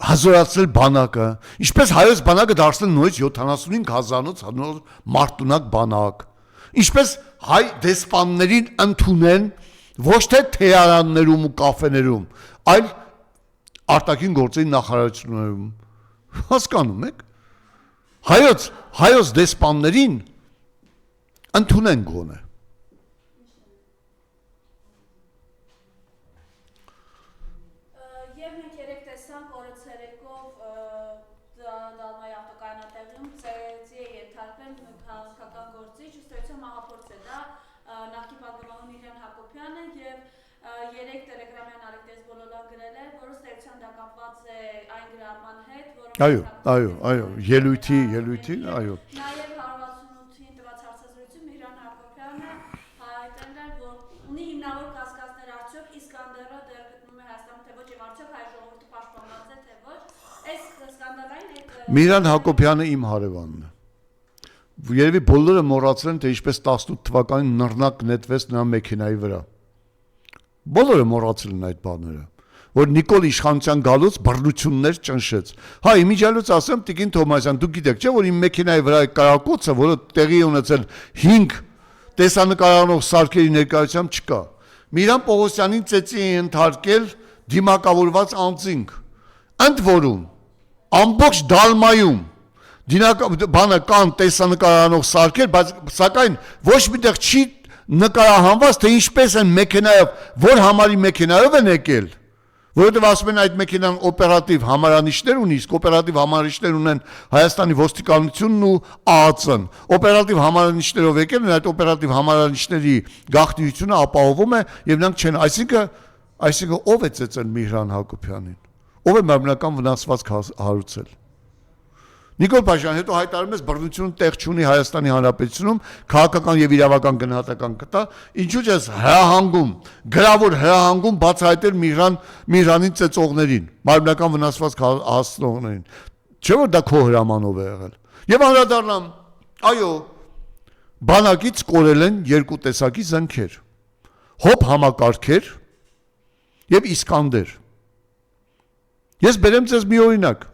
հազորացնել բանակը, ինչպես հայոց բանակը դարձնել նույնիսկ 75,000 մարտունակ բանակ, ինչպես հայ դեսպաններին ընդունել ոչ թե թեարաններում ու կաֆեներում, այլ արտաքին գործերի նախարարություններում։ Հասկանում եք։ Հայոց դեսպաններին ընդունեն գոնե։ Եվ մենք երեք տեսանք օրը ցերեկով Դալմայի ավտոկայանատեղիում ծեծի է ենթարկվել քաղաքական գործիչ, ըստեյության մահափորձ է դա նախկին պատգամավոր Միհրան Հակոբյանը եւ երեք տելեգրամյան Ալեքսես Բոլոլան գրել է, որ ըստեյության դա կապված է այն գրառման հետ, որը այո, ելույթի, այո։ Նաեւ 168-ին տված հարցազրույցում Միհրան Հակոբյանը հայտնել է, որ ունի հիմնավոր կասկածներ արդյոք Իսկանդերը դեռ գտնվում է Հայաստանում թե ոչ եւ արդյոք հայ ժողովուրդը պաշտպանված է թե ոչ։ Այս սկանդալային Միհրան Հակոբյանը իմ հարևանն է։ Երևի բոլորը մոռացել են, թե ինչպես 18 թվականին նռնակ նետվեց նրա մեքենայի վրա։ Բոլորը մոռացել են այդ բաները, որ Նիկոլ իշխանության գալուց բռնություններ ճնշեց։ Հա, իմիջիալուց ասեմ, Տիկին Թոմասյան, դուք գիտեք, չէ՞ որ իմ մեքենայի վրա է կարակոծը, որը տեղի ունեցել 5 տեսանկարող սարքերի ներկայությամբ չկա։ Միրան Պողոսյանին ծեծի է ընդհարկել դիմակավորված անձինք։ Ընդ որում, ամբողջ Դալմայում բանը կան տեսանկարող սարքեր, բայց սակայն ոչ միտեղ չի նկարահանված, թե ինչպես են մեքենայով, որ համարի մեքենայով են եկել, որովհետև ասում են այդ մեքենան օպերատիվ համարանիշներ ունի, իսկ օպերատիվ համարանիշներ ունեն Հայաստանի ոստիկանությունն ու ԱԱՑ-ն։ Օպերատիվ համարանիշներով եկել են, այդ օպերատիվ համարանիշների գաղտնիությունը ապահովում է եւ նրանք չեն, այսինքն ով է ծեծել Միհրան Հակոբյանին, ով է մարմնական վնասվածք հարուցել։ Նիկոլ Փաշյան, հետո հայտարարում ես բռնությունը տեղ չունի Հայաստանի Հանրապետությունում, քաղաքական եւ իրավական գնահատական կտա, ինչու՞ ես հրահանգում, գրավոր հրահանգում բացահայտել Միրանին ծեծողներին, մարմնական վնասվածք հասցնողներին։ Չէ՞ որ դա քո հրամանով է եղել։ Եվ անդրադառնամ, այո, բանակից կորել են երկու տեսակի զենքեր։ Հոբ համակարգեր եւ Իսկանդեր։ Ես բերեմ ձեզ մի օրինակ։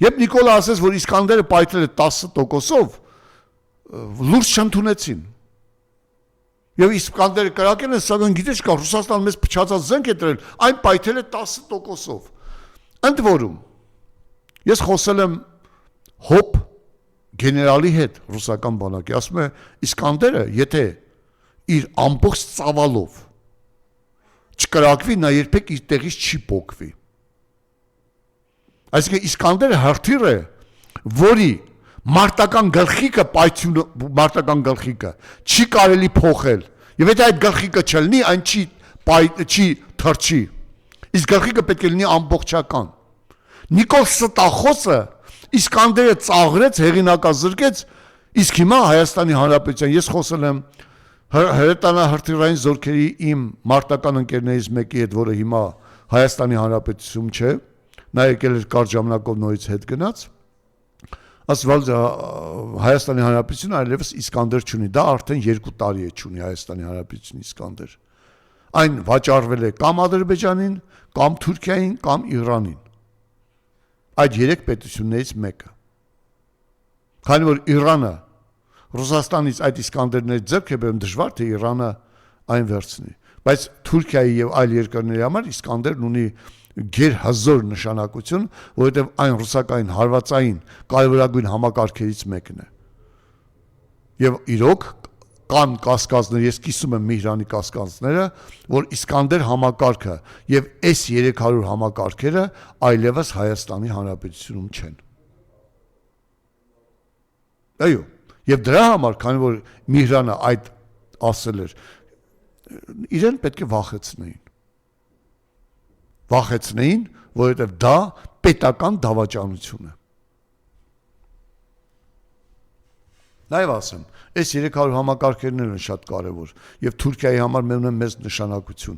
Երբ Նիկոլը ասեց, որ Իսկանդերը պայթել է 10%-ով, լուրջ չընդունեցին։ Եվ Իսկանդերը կրակել են, սակայն գիտես կա, Ռուսաստանը մեզ փչացած զենք է տրել, այն պայթել է 10%-ով։ Ընդ որում, ես խոսել եմ Հոբ գեներալի հետ ռուսական բանակի, ասում է Իսկանդերը, եթե իր ամբողջ ծավալով չկրակվի, նա երբեք իր տեղից չի փոկվի։ Այսինքն Իսկանդերը հրթիռ է, որի մարտական գլխիկը չի կարելի փոխել։ Եվ եթե այդ գլխիկը չլինի, այն չի թրջի։ Իսկ գլխիկը պետք է լինի ամբողջական։ Նիկոլ Ստախոսը Իսկանդերը ծաղրեց, հեղինակազրկեց, իսկ հիմա Հայաստանի Հանրապետության, ես խոսել եմ հրետանահրթիռային զորքերի իմ մարտական ընկերներից մեկի հետ, որը հիմա Հայաստանի Հանրապետությունում չէ, նա եկել էր կարճ ժամանակով նորից հետ գնաց, ասված Հայաստանի Հանրապետությունը այլևս Իսկանդեր չունի, դա արդեն 2 տարի է չունի Հայաստանի Հանրապետությունը Իսկանդեր։ Այն վաճառվել է կամ Ադրբեջանին, կամ Թուրքիային, կամ Իրանին։ Այդ 3 պետություններից մեկը։ Քանի որ Իրանը Ռուսաստանից այդ Իսկանդերների ձեռք է բերում, դժվար թե Իրանը այն վերցնի, բայց Թուրքիայի եւ այլ երկրների համար Իսկանդերն ունի գերհզոր նշանակություն, որովհետև այն ռուսական հարվածային կարևորագույն համակարգերից մեկն է։ Եվ իրոք կան կասկածներ, ես կիսում եմ Միհրանի կասկածները, որ Իսկանդեր համակարգը եւ S300 համակարգերը այլևս Հայաստանի Հանրապետությունում չեն։ Այո, եւ դրա համար, քանի որ Միհրանը այդ ասել էր, իրեն պետք է վախեցնեին, որովհետև դա պետական դավաճանություն է։ Նաև ասեմ, այս 300 համակարգերն են շատ կարևոր եւ Թուրքիայի համար ունեն մեծ նշանակություն։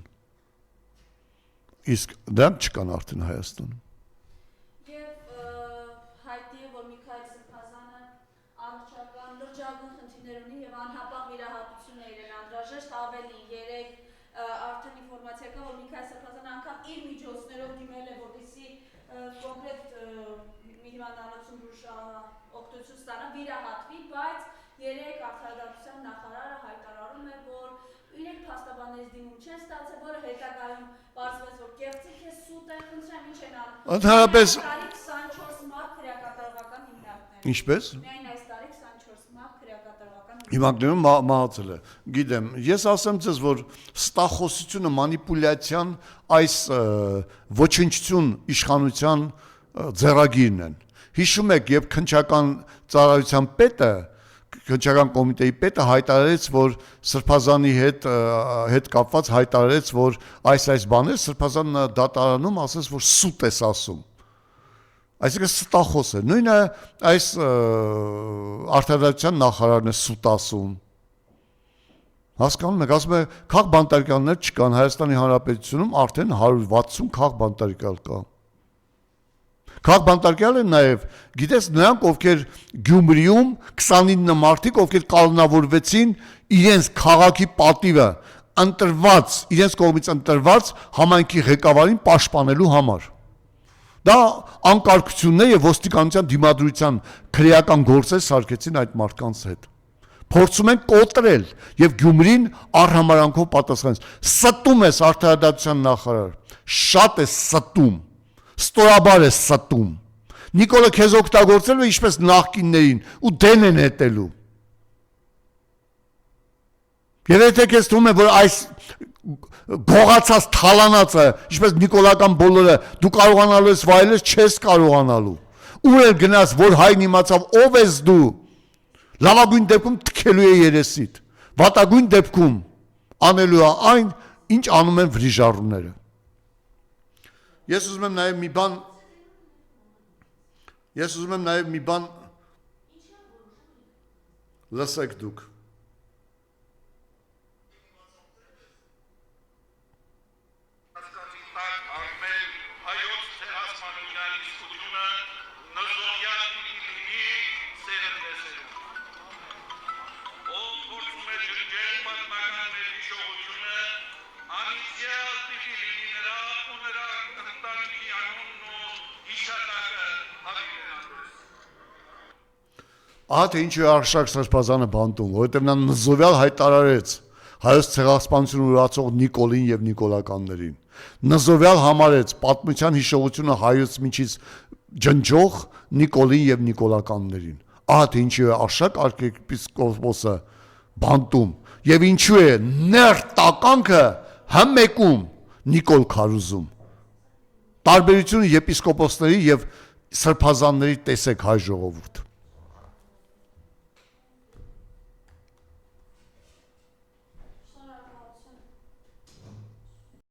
Իսկ դրանք չկան արդեն Հայաստանում։ Եվ հայտնի է, որ Միքայել Սրբազանը առողջական լրջագույն խնդիրներ ունի եւ անհապաղ վիրահատություն է իրեն անհրաժեշտ, ավելին 3 արդեն ինֆորմացիա կա, որ Միքայել Սրբազանը անգամ իր միջոցներով դիմել է, որպեսզի կոնկրետ մի հիվանդանոցում օգնություն ստանա, վիրահատվի, բայց 3 արդարադատության նախարարը հայտարարում է, որ իրենք փաստաբաններից դիմում չեն ստացել, որը հետագայում պարզվեց, որ կեղծիք է, սուտ է, խնդրեմ ինչ են անում։ Ընդհանրապես 24 մարդ քրեակատարողական հիմնարկներ։ Ինչպես։ Միայն այս տարի 24 մարդ քրեակատարողական Հիմնականում մահացել է։ Գիտեմ, ես ասեմ ձեզ, որ ստախոսությունը մանիպուլյացիան այս ոչնչություն իշխանության ձեռագիրն են։ Հիշում եք, երբ քննչական ծառայության պետը, քննչական կոմիտեի պետը հայտարարեց, որ Սրբազանի հետ կապված հայտարարեց, որ այս բաներ Սրբազանը դատարանում ասես, որ սուտ է ասում։ Այսինքն ստախոս է։ Նույնը այս արդարադատության նախարարն է սուտ ասում։ Հասկանում եք, ասում է, քաղաք բանտարկյալներ չկան Հայաստանի Հանրապետությունում, արդեն 160 քաղաք բանտարկյալ կա։ Քաղաք բանտարկյալ են նաև, գիտես, նրանք, ովքեր Գյումրիում 29 մարդիկ, ովքեր կալանավորվեցին իրենց քաղաքի պատիվը ընտրված, իրենց կողմից ընտրված համայնքի ղեկավարին պաշտպանելու համար։ Դա անկարգությունն է եւ ոստիկանության դիմադրության քրեական գործեր սարքեցին այդ մարդկանց հետ։ Փորձում են կոտրել եւ Գյումրին առհամարանքով պատասխանեց։ Ստում ես արդարադատության նախարար, շատ է ստում, ստորաբար է ստում։ Նիկոլը քեզ օգտագործել է ինչպես նախկիններին ու դեն են հետելու։ Եվ եթե քեզ թվում է, որ այս գողացած թալանածը, ինչպես նիկոլական բոլորը, դու կարողանալու ես վայելես, չես կարողանալու։ Ուր էլ գնաս, որ հայն իմացավ, ով ես դու, լավագույն դեպքում թքելու է երեսիդ, վատագույն դեպքում անելու է այն, ինչ անում են վրիժառուները։ Ես ուզում եմ նաև մի բան Ես ուզում եմ նաև մի բան լսեք դուք։ Ահա թե ինչու է Արշակ Սրբազանը բանտում, որովհետև նա նզովյալ հայտարարեց հայոց ցեղասպանությունը ուրացող Նիկոլին եւ նիկոլականներին։ Նզովյալ համարեց պատմության հիշողությունը հայոց միջից ջնջող Նիկոլին եւ նիկոլականներին։ Ահա թե ինչու է Արշակ arczepiskopos-ը բանտում եւ ինչու է ներտ տականքը հմեկում Նիկոլ Քարուզում։ Տարբերությունը եպիսկոպոսների եւ սրբազանների տեսեք հայ ժողովուրդ։